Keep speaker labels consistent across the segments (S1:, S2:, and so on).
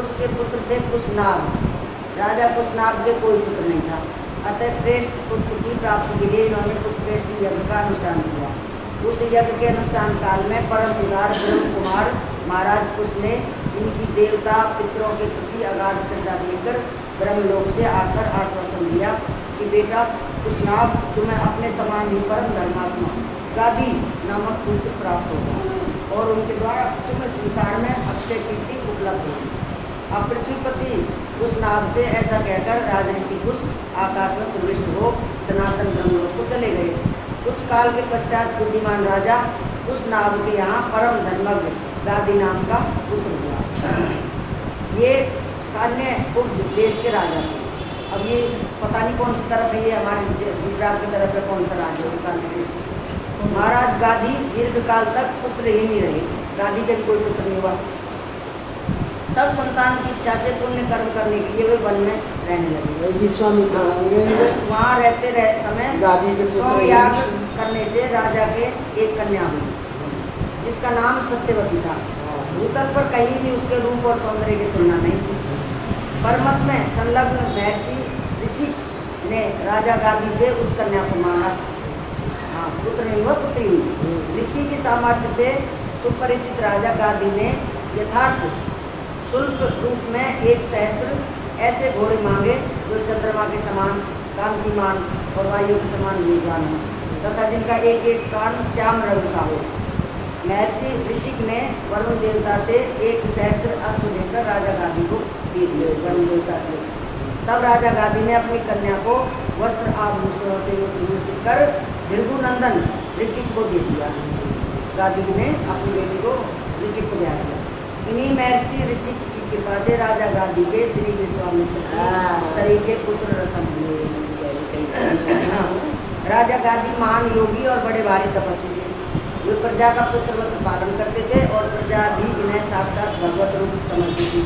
S1: उसके पुत्र थे कुशनाभ। राजा कुशनाभ के कोई पुत्र नहीं था, अतः श्रेष्ठ पुत्र की प्राप्ति के लिए इन्होंने पुत्रश्रेष्ठ यज्ञ का अनुष्ठान किया। उस यज्ञ के अनुष्ठान काल में परम उदार ब्रह्म कुमार महाराज कुश ने इनकी देवता पितरों के प्रति अगाध श्रद्धा देकर ब्रह्मलोक से आकर आश्वासन दिया कि बेटा कुशनाभ, तुम्हें अपने समान ही परम धर्मात्मा गादी नामक पुत्र प्राप्त होगा और उनके द्वारा तुम्हें संसार में अक्षय कीर्ति उपलब्ध होगी। अब पृथ्वीपति कुशनाभ से ऐसा कहकर राजऋषि कुश आकाश में प्रविष्ट हो सनातन ब्रह्मलोक को चले गए। कुछ काल के पश्चात बुद्धिमान राजा कुशनाभ के यहाँ परम धर्मज्ञ गादी नाम का पुत्र हुआ। ये कान्य कुब्ज देश के राजा थे। अब ये पता नहीं कौन सी तरफ है, ये हमारे गुजरात की तरफ है, कौन सा राज्य है कान्य। महाराज गादी दीर्घ काल तक पुत्र ही नहीं रहे, गादी के भी कोई पुत्र नहीं हुआ। तब संतान की इच्छा से पुण्य कर्म करने के लिए वे वन में रहने लगे।
S2: विश्वामित्र
S1: वहाँ रहते समय
S2: गादी के
S1: सोमयाग करने से राजा के एक कन्या हुई जिसका नाम सत्यवती था। भूतल पर कहीं भी उसके रूप और सौंदर्य की तुलना नहीं थी। परमत में संलग्न महर्षि ऋचिक ने राजा गादी से उस कन्या को मांगा। हाँ, पुत्र नहीं हुआ, पुत्री हुई। ऋषि की सामर्थ्य से सुपरिचित राजा गादी ने यथार्थ शुल्क रूप में 1 सहस्त्र ऐसे घोड़े मांगे जो चंद्रमा के समान कांतिमान और वायु के समान वेगवान हो तथा जिनका एक एक कान श्याम रंग का हो। महर्षि ऋचिक ने वरुण देवता से 1 सहस्त्र अश्व लेकर राजा गादी को दे दिए वरुण देवता से। तब राजा गादी ने अपनी कन्या को वस्त्र आभूषणों से विभूषित कर भृगुनंदन ऋचिक को दे दिया। गादी ने अपनी बेटी को ऋचिक को दिया। इन्हीं महर्षि ऋचिक की कृपा से राजा गादी के श्री विश्वामित्र शरीर के पुत्र रतन हुए। राजा गादी महान योगी और बड़े भारी तपस्वी थे। वे प्रजा का पुत्रवत पालन करते थे और प्रजा भी इन्हें साक्षात भगवत रूप समझती थी।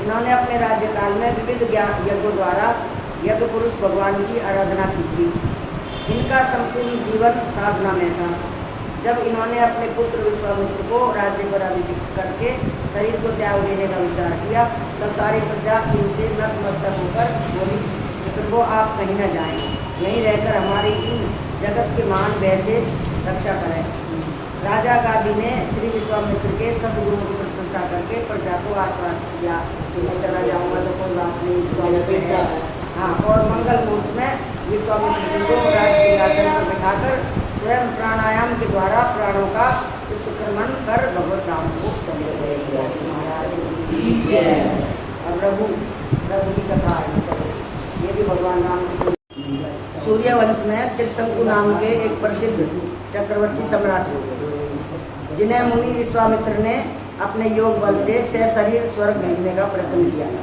S1: इन्होंने अपने राज्यकाल में विविध ज्ञान यज्ञों द्वारा यज्ञ पुरुष भगवान की आराधना की थी। इनका संपूर्ण जीवन साधना में था। जब इन्होंने अपने पुत्र विश्वामित्र को राज्य पर अभिषिक्त करके शरीर को त्याग देने का विचार किया, तब सारी प्रजा इनसे नतमस्तक होकर बोली कि प्रभु आप कहीं न जाएं, यहीं रहकर हमारी इन जगत के महान भय से रक्षा करें। राजा गादी ने श्री विश्वामित्र के सद्गुणों की प्रशंसा करके प्रजा को आश्वस्त किया कि मैं चला जाऊँगा तो कोई बात नहीं, विश्वामित्र है। हाँ, और मंगल मुहूर्त में विश्वामित्र जी को राज सिंहासन पर बिठाकर स्वयं प्राणायाम के द्वारा प्राणों का उत्क्रमण कर भगवत धाम को चले गए। महाराज और प्रभु की कथा है, ये भी भगवान राम की। सूर्यवंश में त्रिशंकु नाम के एक प्रसिद्ध चक्रवर्ती सम्राट हुए जिन्हें मुनि विश्वामित्र ने अपने योग बल से सशरीर स्वर्ग भेजने का प्रयत्न किया था।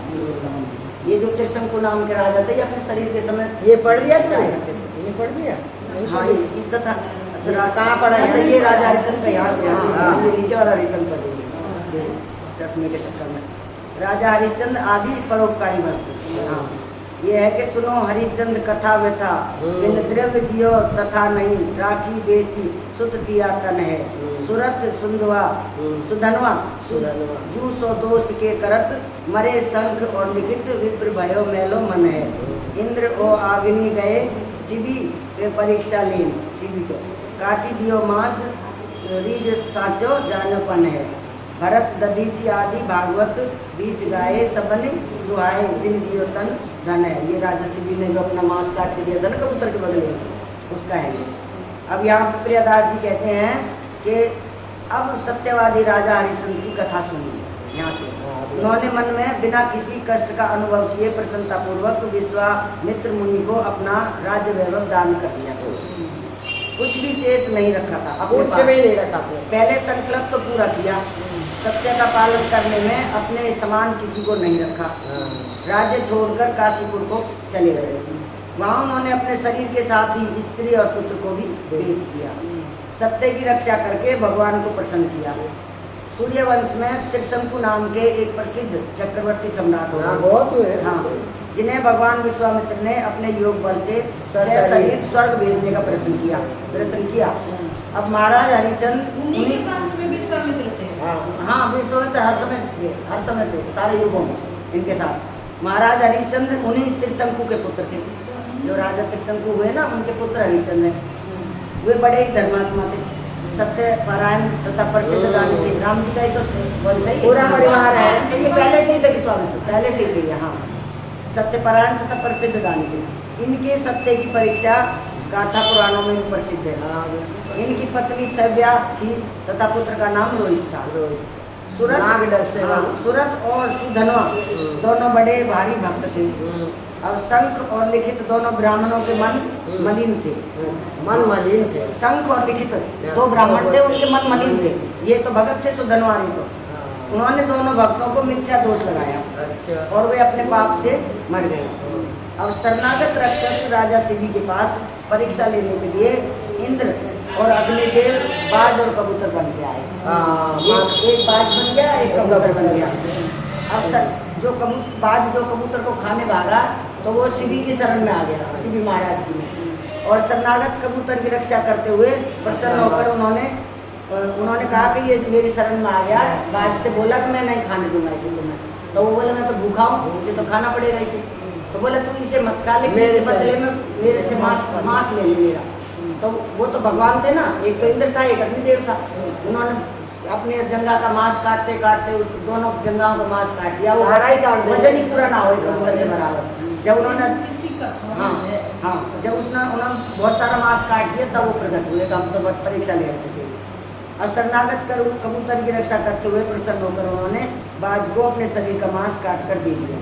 S1: ये जो त्रिशंकु नाम के राजा थे, ये अपने शरीर के समय
S2: ये पढ़ दिया
S1: जा सकते थे।
S2: ये पढ़ दिया।
S1: हाँ, इस कथा अच्छा
S2: कहाँ पढ़ा है?
S1: अच्छा, ये राजा हरिचंद्र का यहाँ से ये नीचे वाला हरिचंद्र पढ़ लीजिए चश्मे के चक्कर में। राजा हरिचंद्र आदि परोपकारी भक्त। हाँ, ये है कि सुनो हरिचंद्र कथा व्यथा, बिन द्रव्य दियो तथा नहीं, राखी बेची सुत किया तन है, सुरत सुंदवा सुधनवा जू सो दोष के करत, मरे शंख और लिखित विप्र भयो मेलो मन है। इंद्र ओ आग्नि गए शिवी पे परीक्षा लेन, शिवी को काटी दियो मास रीज साचो जानपन है। भरत दधीची आदि भागवत बीच गाए, सबन सुहाए जिन दियो तन धन है। ये राजा शिवी ने जो अपना मांस काट के दिया था ना कबूतर के बदले, उसका है ये। अब यहाँ प्रियदास जी कहते हैं कि अब सत्यवादी राजा हरिश्चंद्र की कथा सुनिए यहाँ से। उन्होंने मन में बिना किसी कष्ट का अनुभव किए प्रसन्नतापूर्वक विश्वामित्र मुनि को अपना राज्य वैभव दान कर दिया। कुछ भी शेष नहीं रखा था,
S2: कुछ भी नहीं रखा था।
S1: पहले संकल्प तो पूरा किया, सत्य का पालन करने में अपने समान किसी को नहीं रखा। राज्य छोड़कर काशीपुर को चले गए। वहाँ उन्होंने अपने शरीर के साथ ही स्त्री और पुत्र को भी बेच दिया। सत्य की रक्षा करके भगवान को प्रसन्न किया। सूर्यवंश में त्रिशंकु नाम के एक प्रसिद्ध चक्रवर्ती सम्राट हुए। हाँ, जिन्हें भगवान विश्वामित्र ने अपने योग बल से शरीर स्वर्ग भेजने का प्रयत्न किया। अब महाराज हरिचंद्र उन्हीं विश्वामित्र थे। हाँ, विश्वामित्र हर समय ये हर समय थे, सारे युगों में इनके साथ। महाराज हरिश्चंद्र उन्हीं त्रिशंकु के पुत्र थे, जो राजा त्रिशंकु हुए ना, उनके पुत्र हरिश्चंद्र। वे बड़े ही धर्मात्मा थे, सत्य परायण तथा प्रसिद्ध दानी थे। राम जी का ही तो सही पूरा परिवार है, ये पहले से ही थे विश्वामित्र, पहले से ही थे। हाँ, सत्यपरायण तथा प्रसिद्ध दानी थे। इनके सत्य की परीक्षा गाथा पुराणों में प्रसिद्ध है। इनकी पत्नी सव्या थी तथा पुत्र का नाम रोहित था। सूरत और सुधनवा दोनों बड़े भारी भक्त थे। और शंख और लिखित दोनों ब्राह्मणों के मन मलिन थे। मन मलिन थे। शंख और लिखित दो ब्राह्मण थे, उनके मन मलिन थे। ये तो भगत थे सुधनवारी, तो उन्होंने दोनों भक्तों को मिथ्या दोष लगाया। अच्छा। और वे अपने पाप से मर गए। अब शरणागत रक्षक राजा शिवी के पास परीक्षा लेने के लिए इंद्र और अग्निदेव बाज और कबूतर बन के आए। एक बाज बन गया, एक कबूतर बन गया। अब बाज जो कबूतर को खाने भागा तो वो शिवी की शरण में आ गया, शिवी महाराज की में। और शरणागत कबूतर की रक्षा करते हुए प्रसन्न होकर उन्होंने कहा कि ये मेरी शरण में आ गया। बाज से बोला कि मैं नहीं खाने दूंगा इसे तुम्हें। तो वो बोला मैं तो भूखा हूँ, मुझे तो खाना पड़ेगा इसे। तो बोला तू इसे मत खा, लेकिन बदले में मेरे से मांस ले मेरा। तो वो तो भगवान थे ना, एक तो इंद्र था, एक अग्निदेव था। उन्होंने अपने जंगा का मांस काटते काटते दोनों जंगाओं का मांस काट दिया। वो वजन ही पूरा ना हो कबूतर के बराबर। जब उन्होंने जब उन्होंने बहुत सारा मांस काट दिया तब वो प्रकट हुए। हम तो परीक्षा ले रहे थे। और शरणागत कर कबूतर की रक्षा करते हुए प्रसन्न होकर उन्होंने बाज को अपने शरीर का मांस काट कर दे दिया।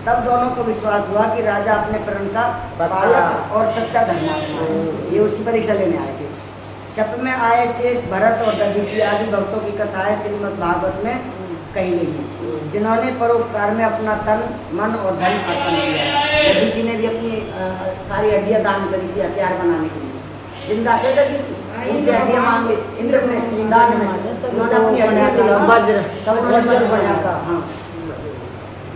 S1: तब दोनों को विश्वास हुआ कि राजा अपने प्रण का पालक और सच्चा धर्मात्मा है। ये उसकी परीक्षा लेने आए थे। छप में आए शेष, भरत और दधीची आदि भक्तों की कथाएं श्रीमद् भागवत में कही गई, जिन्होंने परोपकार में अपना तन मन और धन अर्पण किया। दधीची ने भी अपनी सारी हड्डियां दान करी थी हथियार बनाने के लिए। जिंदा थे दधीची, उनसे हड्डियां मांग ली इंद्र ने दान में। उन्होंने अपनी हड्डियां वज्र बनाया था। हाँ,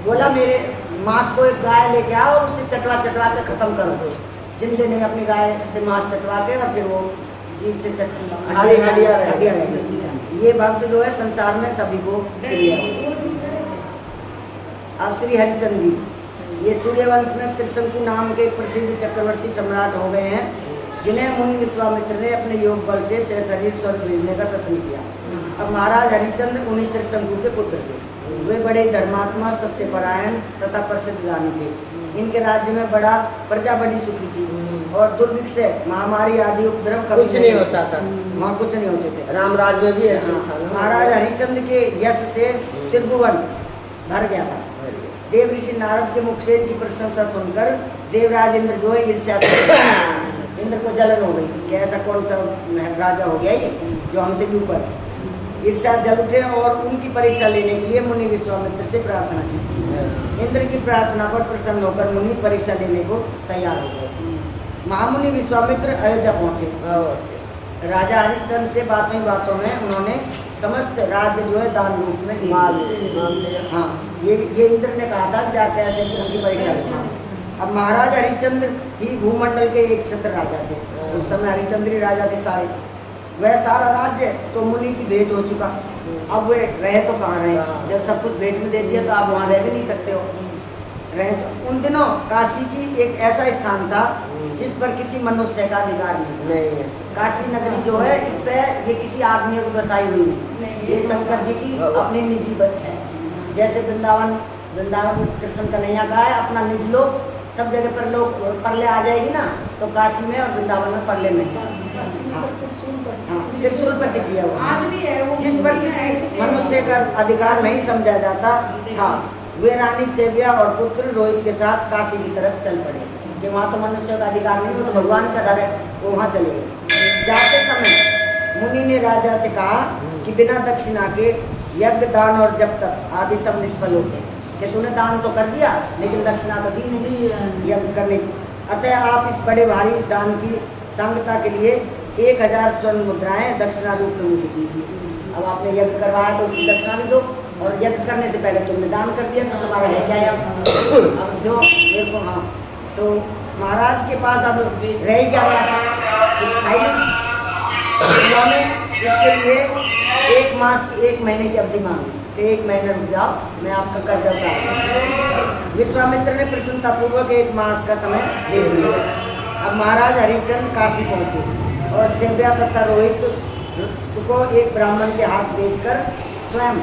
S1: बोला मेरे मांस को एक गाय लेके आओ और उसे चटवा चटवा के खत्म कर दो। जिंदे ने अपनी गाय से मांस चटवा के और फिर वो जीभ से हड्डियां रह। ये भक्त जो है संसार में सभी को प्रिय है। अब श्री हरिचंद्र जी, ये सूर्यवंश में त्रिशंकु नाम के प्रसिद्ध चक्रवर्ती सम्राट हो गए हैं, जिन्हें मुनि विश्वामित्र ने अपने योग बल से सशरीर स्वर्ग भेजने का प्रयत्न किया। अब महाराज हरिश्चंद्र उन्हीं त्रिशंकु के पुत्र थे। वे बड़े धर्मात्मा, सत्यपरायण तथा प्रसिद्ध दानी थे। इनके राज्य में प्रजा बड़ी सुखी थी और दुर्भिक्ष, महामारी आदि उपद्रव कभी कुछ नहीं होता था। वहाँ कुछ नहीं होते थे। रामराज में भी ऐसा था। महाराज हरिश्चंद्र के यश से त्रिभुवन भर गया था। देव ऋषि नारद के मुख से इनकी प्रशंसा सुनकर देवराज इंद्र जो है ईर्ष्या से इंद्र को जलन हो गई कि ऐसा कौन सा राजा हो गया ये जो हमसे भी ऊपर। ईर्ष्या जल उठे और उनकी परीक्षा लेने के लिए मुनि विश्वामित्र से प्रार्थना की। इंद्र की प्रार्थना पर प्रसन्न होकर मुनि परीक्षा लेने को तैयार हो गए। महामुनि विश्वामित्र अयोध्या पहुंचे। राजा हरिश्चंद्र से बातों में उन्होंने समस्त राज्य जो है दान रूप में दिया। हाँ, ये इंद्र ने कहा था जाके ऐसे उनकी परीक्षा लेना। अब महाराज हरिश्चंद्र ही भूमंडल के एक छत्र राजा थे। उस समय हरिश्चंद्र ही राजा थे सारे। वह सारा राज्य तो मुनि की भेंट हो चुका। अब वे रहे तो कहाँ रहे, जब सब कुछ भेंट में दे दिया तो आप वहाँ रह भी नहीं सकते हो। रहे तो उन दिनों काशी की एक ऐसा स्थान था जिस पर किसी मनुष्य का अधिकार नहीं है। काशी नगरी जो है इस पे ये किसी आदमियों की बसाई हुई है। ये शंकर जी की अपनी निजी है। जैसे वृंदावन कृष्ण कन्हैया का है अपना निज लोक। सब जगह पर लोग परले आ जाएगी ना, तो काशी में और वृंदावन में परले नहीं। त्रिशूल पर टिक दिया हुआ आज भी है वो, जिस पर किसी मनुष्य का अधिकार नहीं समझा जाता था। वे रानी सेव्या और पुत्र रोहित के साथ काशी की तरफ चल पड़े कि वहाँ तो मनुष्य का अधिकार नहीं, वो तो भगवान का दर है, वो वहाँ चले गए। जाते समय मुनि ने राजा से कहा कि बिना दक्षिणा के यज्ञ, दान और जप तप आदि सब निष्फल होते हैं कि तूने दान तो कर दिया लेकिन दक्षिणा तो दी नहीं यज्ञ करने की। अतः आप इस बड़े भारी दान की सांगता के लिए 1000 स्वर्ण मुद्राएं दक्षिणा रूप में मुझे दी थी। अब आपने यज्ञ करवाया तो उसकी दक्षिणा भी दो, और यज्ञ करने से पहले तुमने दान कर दिया तो तुम्हारा है क्या अब दो मेरे को। हाँ, तो महाराज के पास अब रह ही क्या रहा था, कुछ खाई नहीं। उन्होंने इसके लिए 1 मास की 1 महीने की अवधि मांगी कि 1 महीना रुक जाओ, मैं आपका कर्जा उतार। विश्वामित्र ने प्रसन्नतापूर्वक 1 मास का समय दे दिया। अब महाराज हरिश्चंद्र काशी पहुंचे और सेव्या तथा रोहित को एक ब्राह्मण के हाथ बेचकर स्वयं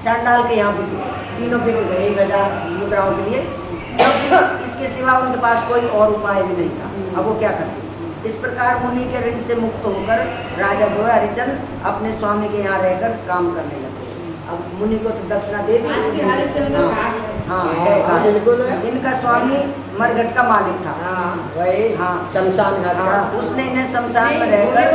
S1: चांडाल के यहाँ बिके, तीनों बिक गए 1000 मुद्राओं के लिए, क्योंकि इसके सिवा उनके पास कोई और उपाय भी नहीं था। अब वो क्या करते? इस प्रकार मुनि के ऋण से मुक्त होकर राजा जो है हरिश्चंद्र अपने स्वामी के यहाँ रहकर काम करने लगे। अब मुनि को तो दक्षिणा दे दी। हाँ, इनका स्वामी मरघट का मालिक था।
S2: वही
S1: हाँ,
S2: शमशान घाट का।
S1: उसने इन्हें शमशान में रहकर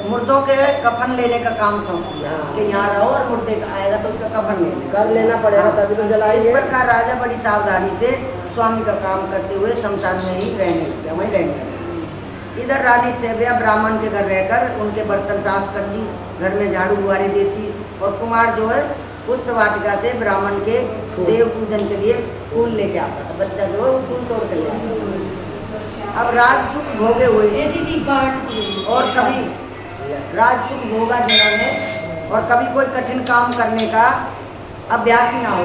S1: मुर्दों के कफन लेने का काम सौंप दिया कि यहाँ रहो और मुर्दे का आएगा तो उसका कफन कर लेना पड़ेगा, तभी तो जलाएंगे। इस प्रकार राजा बड़ी सावधानी से स्वामी का काम करते हुए शमशान में ही रहने लगे, वहीं रहने लगे। इधर रानी सेव्या ब्राह्मण के घर रहकर उनके बर्तन साफ करती, घर में झाड़ू बुहारी देती, और कुमार जो है पुष्प वाटिका से ब्राह्मण के देव पूजन के लिए फूल लेके आता था। बच्चा जो है वो फूल तोड़ के ले आता। अब राजसुख भोगे हुए और सभी राजसुख भोगा जिन्होंने और कभी कोई कठिन काम करने का अभ्यास ही ना हो,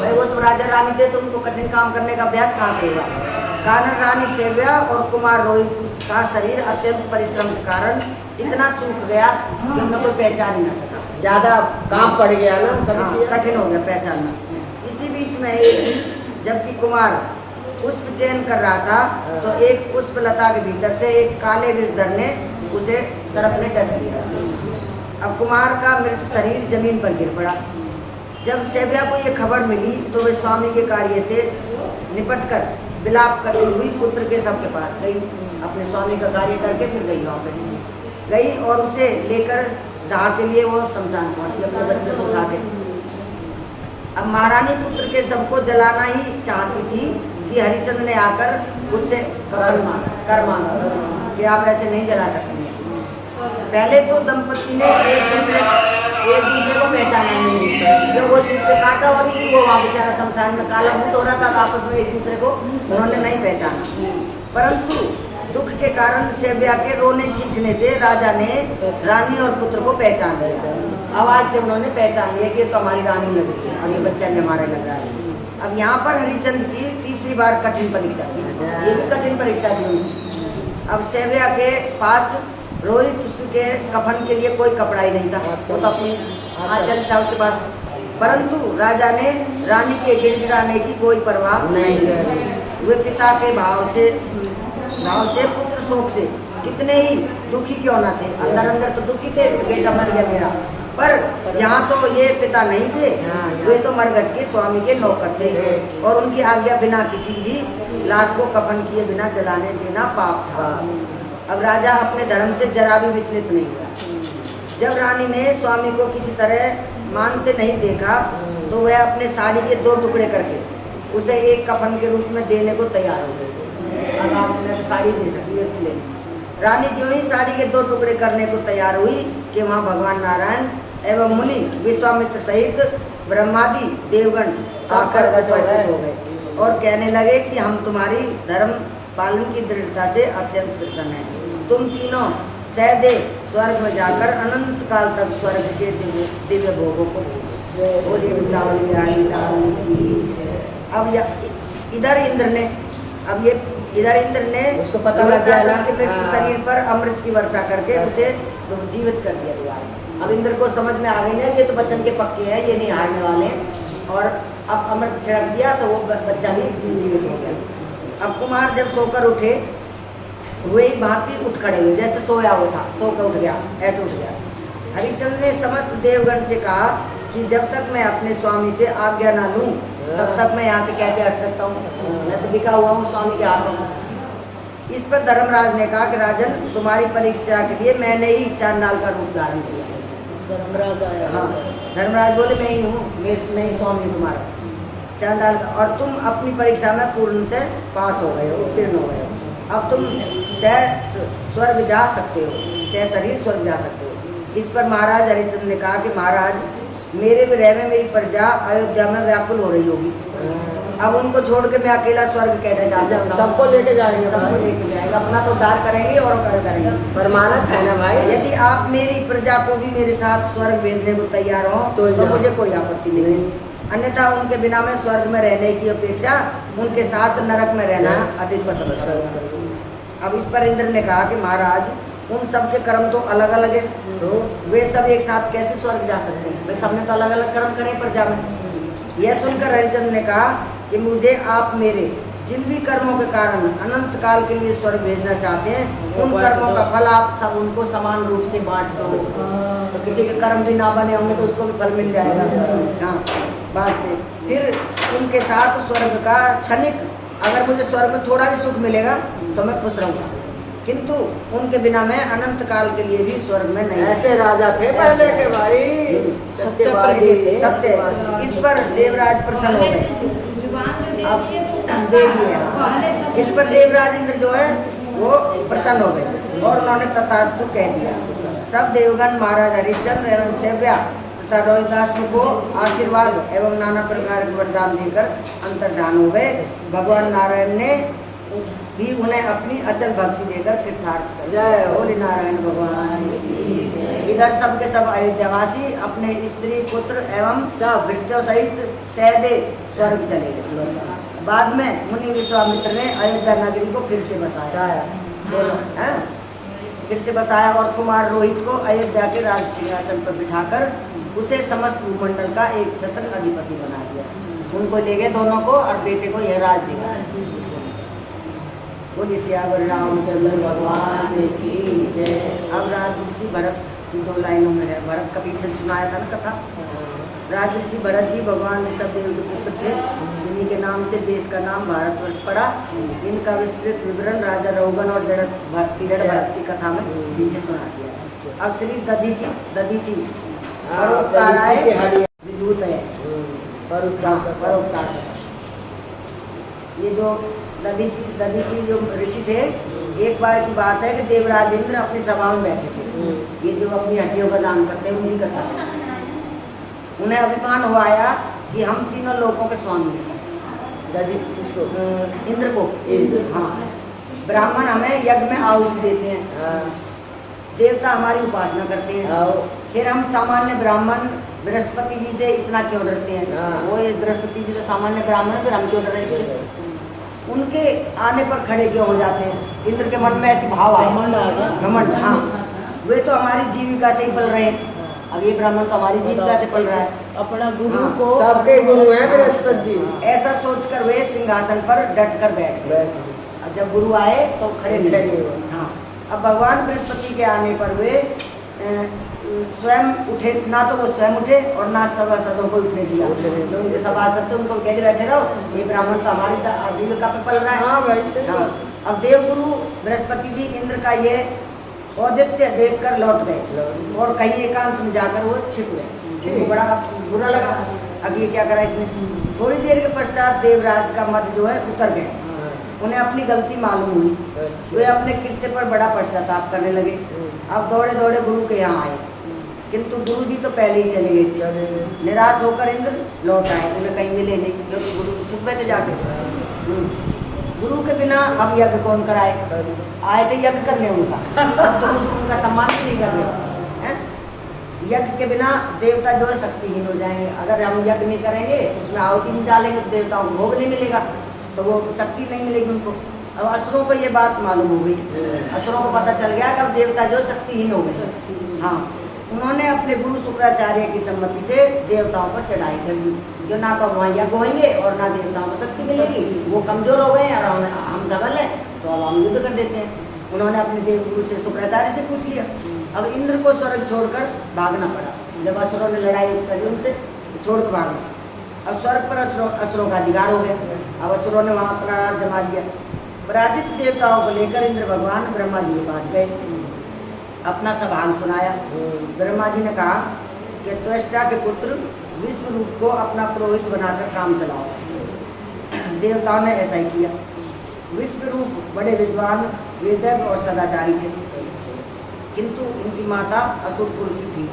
S1: भाई वो तो राजा रानी थे तो उनको कठिन काम करने का अभ्यास कहाँ से होगा। कारण रानी सेव्या और कुमार रोहित का शरीर अत्यंत परिश्रम के कारण इतना सूख गया कि उन्हें कोई पहचान ही ना सका,
S2: ज्यादा काम पड़ गया ना,
S1: कठिन हो गया पहचानना। इसी बीच में एक दिन जबकि कुमार पुष्प चयन कर रहा था तो एक पुष्प लता के भीतर से एक काले विषधर ने उसे सरप ने डस लिया। अब कुमार का मृत शरीर जमीन पर गिर पड़ा। जब सेव्या को ये खबर मिली तो वे स्वामी के कार्य से निपटकर विलाप करती हुई पुत्र के सबके पास गई, अपने स्वामी का कार्य करके फिर गई वहाँ पे गई और उसे लेकर दाह के लिए वो शमशान पहुंची अपने बच्चे को उठा के। अब महारानी पुत्र के सबको जलाना ही चाहती थी कि हरिश्चंद्र ने आकर उससे कर मांगा कि आप ऐसे नहीं जला सकते। पहले तो दंपति ने एक दूसरे को पहचाना नहीं, जब वो सूखे काटा हो रही थी वो वहाँ बेचारा शमशान में काला भूत हो रहा था, आपस में एक दूसरे को उन्होंने नहीं पहचाना। परंतु दुख के कारण सेव्या के रोने चीखने से राजा ने रानी और पुत्र को पहचान लिया। आवाज से उन्होंने पहचान लिया कि तो हमारी रानी लग रही है और ये बच्चा भी हमारा लग रहा है। अब यहाँ पर हरिश्चंद्र की तीसरी बार कठिन परीक्षा थी, ये भी कठिन परीक्षा थी। अब सेव्या के पास रोहित उसके कफन के लिए कोई कपड़ा ही नहीं था, वो तो अपनी आंचल था उसके पास। परंतु राजा ने रानी के गिड़गिड़ाने की कोई परवाह नहीं की। वे पिता के भाव से पुत्र शोक से कितने ही दुखी क्यों ना थे, अंदर अंदर तो दुखी थे, बेटा मर गया मेरा, पर यहाँ तो ये पिता नहीं थे, वे तो मरघट के स्वामी के नौकर थे और उनकी आज्ञा बिना किसी भी लाश को कफन किए बिना जलाने देना पाप था। अब राजा अपने धर्म से जरा भी विचलित नहीं हुआ। जब रानी ने स्वामी को किसी तरह मानते नहीं देखा तो वह अपने साड़ी के 2 टुकड़े करके उसे एक कफन के रूप में देने को तैयार हो गई। अब आपने साड़ी दे सकती है। रानी जो ही साड़ी के 2 टुकड़े करने को तैयार हुई कि वहाँ भगवान नारायण एवं मुनि विश्वामित्र सहित ब्रह्मादि देवगण आकर उपस्थित हो गए और कहने लगे कि हम तुम्हारी धर्म पालन की दृढ़ता से अत्यंत प्रसन्न हैं। तुम तीनों सहदेव स्वर्ग में जाकर अनंत काल तक स्वर्ग के दिव्य भोगों को बोलिए। अब इधर इंद्र ने
S2: उसको पता लग गया ना,
S1: शरीर पर अमृत की वर्षा करके उसे जीवित कर दिया। अब इंद्र को समझ में आ गई ना ये तो बच्चन के पक्के हैं, ये नहीं हारने वाले, और अब अमृत छिड़क दिया तो वो बच्चा भी जीवित हो गया। अब कुमार जब सोकर उठे हुए भांति उठ खड़े हुए, जैसे सोया हुआ था, सोकर उठ गया, ऐसे उठ गया। हरिश्चंद्र ने समस्त देवगण से कहा कि जब तक मैं अपने स्वामी से आज्ञा ना लूं तब तक मैं यहाँ से कैसे हट सकता हूँ, मैं तो बिका हुआ हूँ स्वामी के हाथों में। इस पर धर्मराज ने कहा कि राजन, तुम्हारी परीक्षा के लिए मैंने ही चांडाल का रूप धारण किया।
S2: धर्मराज आया।
S1: हाँ, धर्मराज बोले मैं ही हूँ, मैं ही स्वामी तुम्हारा चांडाल का, और तुम अपनी परीक्षा में पूर्णतः पास हो गए हो, उत्तीर्ण हो गए हो। अब तुम स्वर्ग जा सकते हो, शरीर स्वर्ग जा सकते हो। इस पर महाराज हरिश्चंद्र ने कहा कि महाराज, मेरे विरह में मेरी प्रजा अयोध्या में व्याकुल हो रही होगी। अब उनको छोड़ के मैं अकेला स्वर्ग कैसे जा सकता हूँ?
S2: सबको लेके जाएंगे
S1: सबको
S2: भाई।
S1: लेके जाएगा, अपना तो उद्धार करेंगे और कर करेंगे।
S2: परमानंद है ना भाई।
S1: यदि आप मेरी प्रजा को भी मेरे साथ स्वर्ग भेजने को तैयार हो
S2: तो
S1: तो
S2: जाओ।
S1: मुझे कोई आपत्ति नहीं, अन्यथा उनके बिना में स्वर्ग में रहने की अपेक्षा उनके साथ नरक में रहना अधिक पसंद करूंगा। अब इस पर इंद्र ने कहा कि महाराज उन सब के कर्म तो अलग अलग है,
S2: तो
S1: वे सब एक साथ कैसे स्वर्ग जा सकते हैं? वे सबने तो अलग अलग कर्म करे प्रजा में। यह सुनकर हरिचंद्र ने कहा कि मुझे आप मेरे जिन भी कर्मों के कारण अनंत काल के लिए स्वर्ग भेजना चाहते हैं उन कर्मों का फल आप सब उनको समान रूप से बांट दो। तो किसी के कर्म भी ना बने होंगे तो उसको भी फल मिल जाएगा। हाँ, बांट दे। फिर उनके साथ स्वर्ग का क्षणिक, अगर मुझे स्वर्ग में थोड़ा भी सुख मिलेगा तो मैं खुश रहूंगा, किंतु उनके बिना मैं अनंत काल के लिए भी स्वर्ग में नहीं।
S2: ऐसे राजा थे पहले के भाई, सत्यवादी थे।
S1: सत्य। इस पर देवराज प्रसन्न हो गए। अब दे दिया इस पर देवराज इंद्र जो है वो प्रसन्न हो गए और उन्होंने तथास्तु कह दिया। सब देवगण महाराज हरिश्चंद्र एवं सेव्या तथा रोहिदास को आशीर्वाद एवं नाना प्रकार के वरदान देकर अंतर्धान हो गए। भगवान नारायण ने भी उन्हें अपनी अचल भक्ति देकर कृतार्थ कर दिया।
S2: जय हो।
S1: बोले नारायण भगवान की। इधर सब के सब अयोध्यावासी अपने स्त्री पुत्र एवं सब भृत्यों सहित सहदेव स्वर्ग चले गए। बाद में मुनि विश्वामित्र ने अयोध्या नगरी को फिर से बसाया। बोलो, हैं? फिर से बसाया और कुमार रोहित को अयोध्या के राज सिंहासन पर बिठाकर उसे समस्त भूमंडल का एक छत्र अधिपति बना दिया। उनको ले गए दोनों को और बेटे को यह राज दिया। बोलिए सियावर रामचंद्र भगवान की जय। अब राजऋषि भरत की 2 लाइनों में है। भरत का पीछे सुनाया था ना कथा। राजऋषि भरत जी भगवान ऋषभदेव के पुत्र थे। इन्हीं के नाम से देश का नाम भारतवर्ष पड़ा। इनका विस्तृत विवरण राजा रघुगण और जड़ भरत की कथा में पीछे सुना दिया। अब श्री दधीची परोपकाराय विभूत है। परोपकार। ये जो दधीची जो ऋषि थे, एक बार की बात है कि देवराज इंद्र अपनी सभा में बैठे थे। ये जो अपनी हड्डियों का दान करते हैं उन्हीं कथा है। उन्हें अभिमान हुआ आया कि हम तीनों लोगों के स्वामी हैं। इंद्र को। हाँ, ब्राह्मण हमें यज्ञ में आहुति देते हैं, देवता हमारी उपासना करते हैं, फिर हम सामान्य ब्राह्मण बृहस्पति जी से इतना क्यों डरते हैं? वो ये बृहस्पति जी तो सामान्य ब्राह्मण फिर हम क्यों डरे? उनके आने पर खड़े क्यों हो जाते हैं? इंद्र के मन में ऐसी भाव आया, घमंड। हाँ, वे तो हमारी जीविका से ही पल रहे हैं। अब ये ब्राह्मण तो हमारी जीविका से पल रहा है।
S2: अपना गुरु को सबके गुरु हैं बृहस्पति जी।
S1: ऐसा सोचकर वे सिंहासन पर डट कर बैठ गए। अब जब गुरु आए तो खड़े नहीं। हाँ, अब भगवान बृहस्पति के आने पर वे स्वयं उठे, ना तो वो स्वयं उठे और ना सभासदों को उठने दिया। जो उनके सभासद थे उनको कह बैठे रहो, ये ब्राह्मण तो हमारी आजीविका पे पल रहा है।
S2: हाँ भाई।
S1: हाँ, अब देवगुरु बृहस्पति जी इंद्र का ये औदित्य देखकर लौट गए और कहीं एकांत में जाकर वो छिप गए। उनको बड़ा बुरा लगा। अब ये क्या करा इसने? थोड़ी देर के पश्चात देवराज का मत जो है उतर गए। उन्हें अपनी गलती मालूम हुई। वे अपने कृत्य पर बड़ा पश्चाताप करने लगे। अब दौड़े दौड़े गुरु के यहाँ आए, किंतु गुरु जी तो पहले ही चले गए थे। निराश होकर इंद्र लौट आए, उन्हें कहीं मिले नहीं, क्योंकि गुरु छुप गए थे जाके। गुरु के बिना अब यज्ञ कौन कराए? आए थे यज्ञ करने उनका, अब तो उनका सम्मान भी नहीं कर रहे हैं। यज्ञ के बिना देवता जो है शक्तिहीन हो जाएंगे। अगर हम यज्ञ नहीं करेंगे, उसमें आहुति नहीं डालेंगे तो देवताओं को भोग नहीं मिलेगा, तो वो शक्ति नहीं मिलेगी उनको। अब असुरों को ये बात मालूम हो गई। असुरों को पता चल गया कि अब देवता जो शक्तिहीन हो गए। हाँ, उन्होंने अपने गुरु शुक्राचार्य की सम्मति से देवताओं पर चढ़ाई कर दी। जो ना तो वहाँ यज्ञ होंगे और ना देवताओं को शक्ति मिलेगी। वो कमजोर हो गए और हम धवल हैं, तो अब हम युद्ध कर देते हैं। उन्होंने अपने देवगुरु से शुक्राचार्य से पूछ लिया। अब इंद्र को स्वर्ग छोड़कर भागना पड़ा। जब असुरों ने लड़ाई करी उनसे, छोड़ कर भागना। अब स्वर्ग पर असुरों का अधिकार हो गया। अब असुरों ने वहाँ अपना राज जमा लिया। पराजित देवताओं को लेकर इंद्र भगवान ब्रह्मा जी के पास गए, अपना सब हाल सुनाया। ब्रह्मा जी ने कहा कि त्वष्टा के पुत्र विश्व रूप को अपना पुरोहित बनाकर काम चलाओ। देवताओं ने ऐसा ही किया। विश्व रूप बड़े विद्वान, वेदज्ञ और सदाचारी थे, किंतु इनकी माता असुर कुल की थी।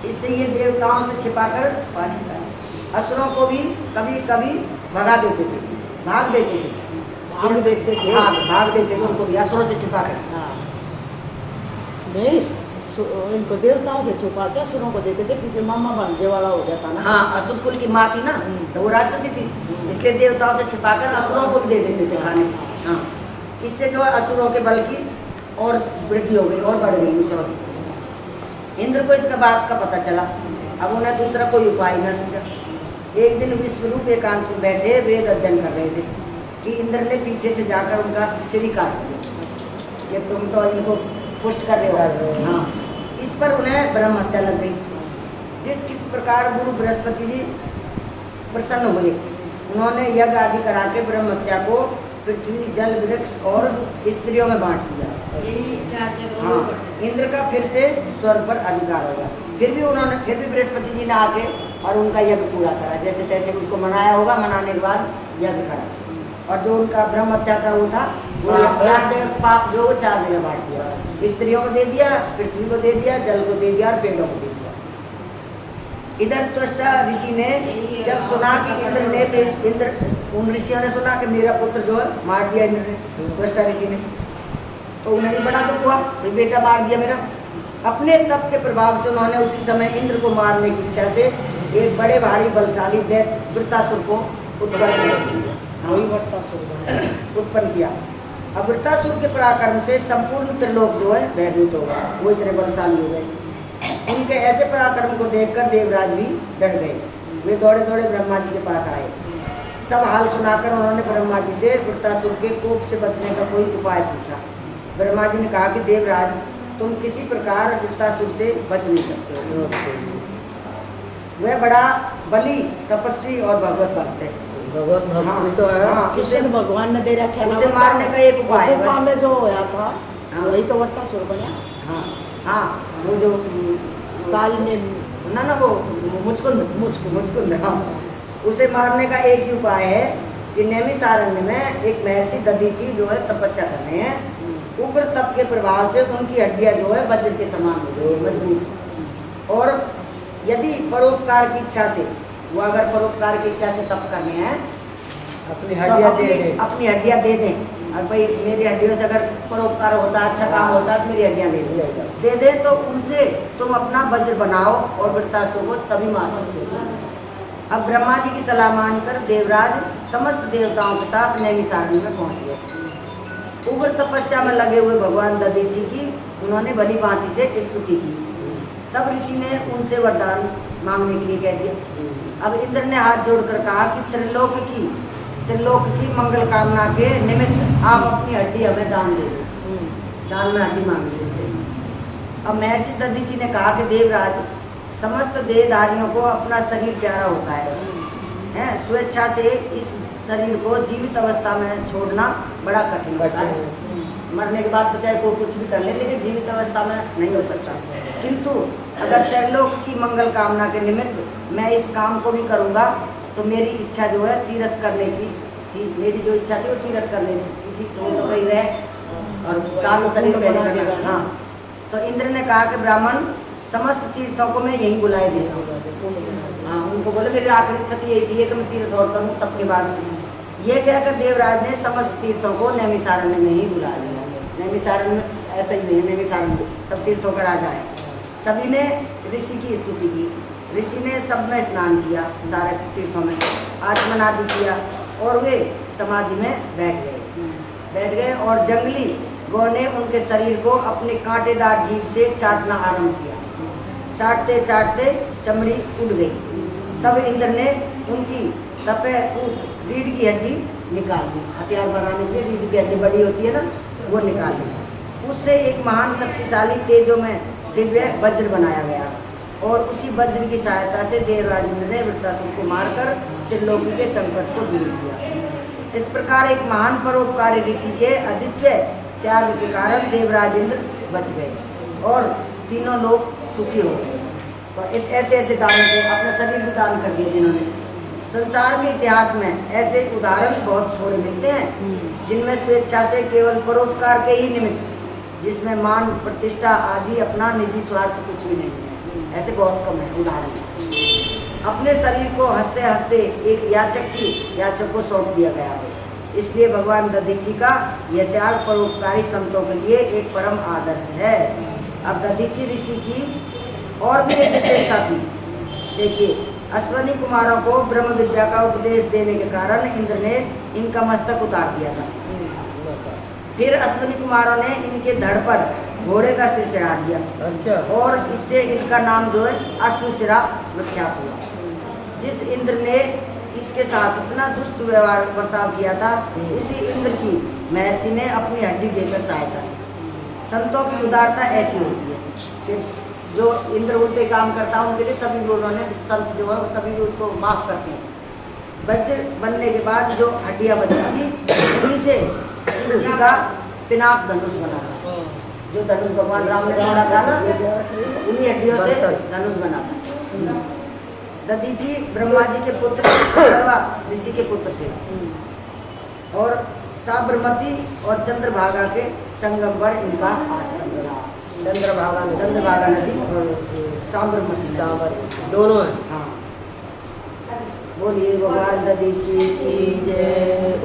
S1: इससे ये देवताओं से छिपाकर पानी पिलाए। असुरों को भी कभी कभी भगा देते थे, भाग देते थे,
S2: भाग देते थे।
S1: हाँ, भाग देते थे उनको भी असुरों से छिपाकर।
S2: हाँ। नहीं, इनको देवताओं से छुपा के असुरों को देते थे, क्योंकि मामा भांजे वाला हो गया था ना।
S1: हाँ, असुर कुल की माँ थी ना, तो वो राक्षसी थी, इसलिए देवताओं से छिपाकर असुरों को भी दे देते थे खाने। हाँ, इससे जो है असुरों के बल की और वृद्धि हो गई और बढ़ गई असुरों की। इंद्र को इसका बात का पता चला, अब उन्हें दूसरा कोई उपाय न सूझा। एक दिन विश्वरूप एकांत में बैठे वेद अध्ययन कर रहे थे कि इंद्र ने पीछे से जाकर उनका सिर ही काट दिया कि तुम तो इनको पुष्ट कर रहे हो। हाँ, इस पर उन्हें ब्रह्म हत्या लग गई। किस प्रकार गुरु बृहस्पति जी प्रसन्न हुए, उन्होंने यज्ञ आदि करा के ब्रह्म हत्या को पृथ्वी जल वृक्ष और स्त्रियों में बांट दिया। हाँ, इंद्र का फिर से स्वर्ग पर अधिकार होगा। फिर भी बृहस्पति जी ने आके और उनका यज्ञ पूरा करा, जैसे तैसे उनको मनाया होगा, मनाने के बाद यज्ञ करा। और जो उनका ब्रह्म हत्या का वो था, वो 4 जगह पाप जो 4 जगह बांट दिया। स्त्रियों को दे दिया, पृथ्वी को दे दिया, जल को दे दिया और पेड़ों को दे दिया। इधर त्वष्टा ऋषि ने जब सुना कि उन ऋषियों ने सुना कि मेरा पुत्र जो है मार दिया इंद्र ने, त्वष्टा ऋषि ने, तो उन्हें भी बड़ा दुख हुआ, बेटा मार दिया मेरा। अपने तप के प्रभाव से उन्होंने उसी समय इंद्र को मारने की इच्छा से एक बड़े भारी बलशाली दैत्य वृत्तासुर को उत्पन्न किया। अब वृत्तासुर के पराक्रम से संपूर्ण त्रिलोक जो है भयभीत होगा, वो इतने बलशाली हो गए। उनके ऐसे पराक्रम को देखकर देवराज भी डर गए। वे दौड़े दौड़े ब्रह्मा जी के पास आए। सब हाल सुनाकर उन्होंने ब्रह्मा जी से वृत्तासुर के कोप से बचने का कोई उपाय पूछा। ब्रह्मा जी ने कहा कि देवराज, तुम किसी प्रकार वृत्तासुर से बच नहीं सकते हो। वह बड़ा बली, तपस्वी और भगवत भक्त है।
S2: भगवत भक्त तो है।
S1: हाँ,
S2: कृष्ण भगवान ने दे रखा है,
S1: उसे मारने का एक उपाय है बस।
S2: में जो होया था,
S1: हाँ।
S2: वही तो वृत्तासुर बना।
S1: हाँ, हाँ, वो जो
S2: काल ने
S1: ना वो मुचकुंद, हाँ, उसे मारने का एक ही उपाय है कि नैमिषारण्य में एक महर्षि दधीचि जो है तपस्या कर रहे हैं। उग्र तप के प्रभाव से उनकी हड्डियां जो है वज्र के समान हो गई, मजबूत। और यदि परोपकार की इच्छा से, वो अगर परोपकार की इच्छा से तप करने हैं,
S2: अपनी
S1: तो
S2: हड्डियां
S1: दे दें। अगर भाई मेरी हड्डियों से अगर परोपकार होता है, अच्छा काम होता है, तो मेरी हड्डियां दे दे, तो उनसे तुम अपना वज्र बनाओ और वृत्तासुर को तभी मार सकते हो। अब ब्रह्मा जी की सलाह मानकर देवराज समस्त देवताओं के साथ नैमिषारण्य में पहुंच गए। उग्र तपस्या में लगे हुए भगवान दधीचि की उन्होंने भली भांति से स्तुति की। तब ऋषि ने उनसे वरदान मांगने के लिए कह दिया। अब इंद्र ने हाथ जोड़कर कहा कि त्रिलोक की मंगल कामना के निमित्त आप अपनी हड्डी हमें दान दे दें। दान में हड्डी मांगी उनसे। अब महर्षि दधीचि ने कहा कि देवराज, समस्त देहधारियों को अपना शरीर प्यारा होता है, स्वेच्छा से इस शरीर को जीवित अवस्था में छोड़ना बड़ा कठिन होता है। मरने के बाद तो चाहे कोई कुछ भी कर ले, लेकिन जीवित अवस्था में नहीं हो सकता। किंतु अगर त्रिलोक की मंगल कामना के निमित्त मैं इस काम को भी करूँगा, तो मेरी इच्छा जो है तीर्थ करने की थी। मेरी जो इच्छा थी वो तीर्थ करने की थी, तो वो तो वही रहे और काम शरीर में। हाँ, तो इंद्र ने कहा कि ब्राह्मण, समस्त तीर्थों को मैं यही बुलाए देता हूँ। हाँ, उनको बोले मेरी आखिरी इच्छा तो यही थी कि मैं तीर्थ और करूँ, तब के बाद ये कहकर देवराज ने समस्त तीर्थों को नैमिषारण्य में ही बुला लिया। नैमिषारण्य ऐसा ही नहीं, नैमिषारण्य सब तीर्थों का राजा है। सभी ने ऋषि की स्तुति की। ऋषि ने सब में स्नान किया, सारे तीर्थों में आचमन आदि किया और वे समाधि में बैठ गए और जंगली गौ ने उनके शरीर को अपने कांटेदार जीभ से चाटना आरंभ किया। चाटते चाटते चमड़ी उड़ गई। तब इंद्र ने उनकी तपे रीढ़ की हड्डी निकाल दी। हथियार बनाने के लिए रीढ़ की हड्डी बड़ी होती है ना, वो निकाल दी। उससे एक महान शक्तिशाली तेजो में दिव्य वज्र बनाया गया और उसी वज्र की सहायता से देवराज इंद्र ने वृत्तासुर को मारकर त्रिलोकी के संकट को दूर किया। इस प्रकार एक महान परोपकारी ऋषि के अद्वितीय त्याग के कारण देवराज इंद्र बच गए और तीनों लोग सुखी हो गए। तो ऐसे ऐसे दान थे, अपना शरीर भी दान कर दिए जिन्होंने। संसार के इतिहास में ऐसे उदाहरण बहुत थोड़े मिलते हैं जिनमें स्वेच्छा से केवल परोपकार के ही निमित्त, जिसमें मान प्रतिष्ठा आदि अपना निजी स्वार्थ कुछ भी नहीं है। ऐसे बहुत कम है उदाहरण। अपने शरीर को हंसते हंसते एक याचक को सौंप दिया गया है। इसलिए भगवान दधीची का यह त्याग परोपकारी संतों के लिए एक परम आदर्श है। अब दधीची ऋषि की और भी एक विशेषता थी। देखिए, अश्वनी कुमारों को ब्रह्म विद्या का उपदेश देने के कारण इंद्र ने इनका मस्तक उतार दिया था। फिर अश्वनी कुमारों ने इनके धड़ पर घोड़े का सिर चढ़ा दिया।
S3: अच्छा।
S1: और इससे इनका नाम जो है अश्वशिरा प्रख्यात हुआ। जिस इंद्र ने इसके साथ इतना दुष्ट व्यवहार बर्ताव किया था, उसी इंद्र की महर्षि ने अपनी हड्डी देकर सहायता की। संतों की उदारता ऐसी होती है कि जो इंद्र उल्टे काम करता है उनके लिए तभी भी उन्होंने संत जो है तभी भी उसको माफ करते हैं। वज्र बनने के बाद जो हड्डियां बनी थी, उन्हीं से शिव जी का पिनाक धनुष बना था। जो धनुष भगवान राम ने तोड़ा था ना, उन्हीं हड्डियों से धनुष बना था। दधीची ब्रह्मा जी के पुत्र सर्वा ऋषि के पुत्र थे और साबरमती और चंद्रभागा के संगम पर इनका आश्रम रहा। चंद्रभागा नदी साबरमती
S3: दोनों है।
S1: हाँ, बोलिए भगवान दधीची की जय।